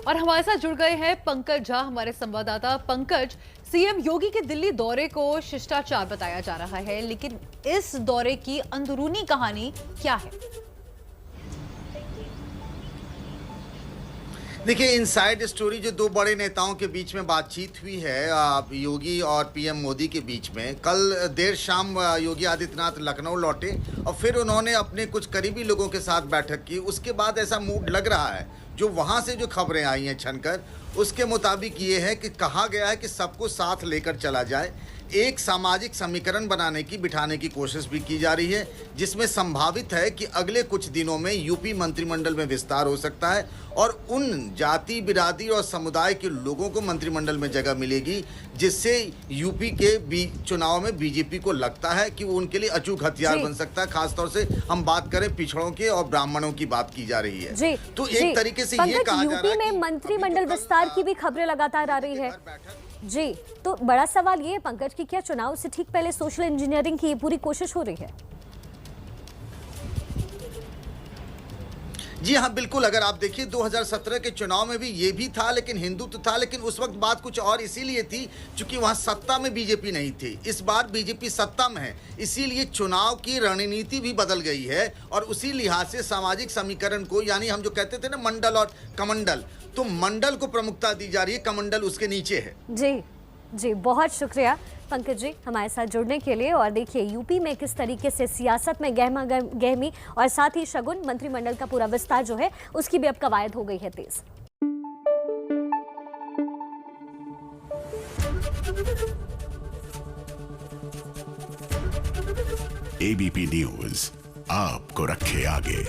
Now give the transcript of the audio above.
और हमारे साथ जुड़ गए हैं पंकज झा, हमारे संवाददाता। पंकज, सीएम योगी के दिल्ली दौरे को शिष्टाचार बताया जा रहा है, लेकिन इस दौरे की अंदरूनी कहानी क्या है? देखिए, इनसाइड स्टोरी जो दो बड़े नेताओं के बीच में बातचीत हुई है, योगी और पीएम मोदी के बीच में। कल देर शाम योगी आदित्यनाथ लखनऊ लौटे और फिर उन्होंने अपने कुछ करीबी लोगों के साथ बैठक की। उसके बाद ऐसा मूड लग रहा है, जो वहाँ से जो खबरें आई हैं छनकर, उसके मुताबिक ये है कि कहा गया है कि सबको साथ लेकर चला जाए। एक सामाजिक समीकरण बनाने की, बिठाने की कोशिश भी की जा रही है, जिसमें संभावित है कि अगले कुछ दिनों में यूपी मंत्रिमंडल में विस्तार हो सकता है और उन जाति, बिरादरी और समुदाय के लोगों को मंत्रिमंडल में जगह मिलेगी, जिससे यूपी के चुनाव में बीजेपी को लगता है कि वो उनके लिए अचूक हथियार बन सकता है। खासतौर से हम बात करें पिछड़ों के और ब्राह्मणों की बात की जा रही है। तो एक तरीके से ये कहा जा रहा है यूपी में मंत्रिमंडल विस्तार की भी खबरें लगातार आ रही है जी। तो बड़ा सवाल ये है पंकज कि क्या चुनाव से ठीक पहले सोशल इंजीनियरिंग की पूरी कोशिश हो रही है? जी हाँ, बिल्कुल। अगर आप देखिए 2017 के चुनाव में भी ये भी था, लेकिन हिंदुत्व था, लेकिन उस वक्त बात कुछ और इसीलिए थी क्योंकि वहाँ सत्ता में बीजेपी नहीं थी। इस बार बीजेपी सत्ता में है, इसीलिए चुनाव की रणनीति भी बदल गई है और उसी लिहाज से सामाजिक समीकरण को, यानी हम जो कहते थे ना मंडल और कमंडल, तो मंडल को प्रमुखता दी जा रही है, कमंडल उसके नीचे है। जी जी, बहुत शुक्रिया पंकज जी हमारे साथ जुड़ने के लिए। और देखिए यूपी में किस तरीके से सियासत में गहमा गहमी और साथ ही शगुन मंत्रिमंडल का पूरा विस्तार जो है उसकी भी अब कवायद हो गई है तेज। एबीपी न्यूज आपको रखे आगे।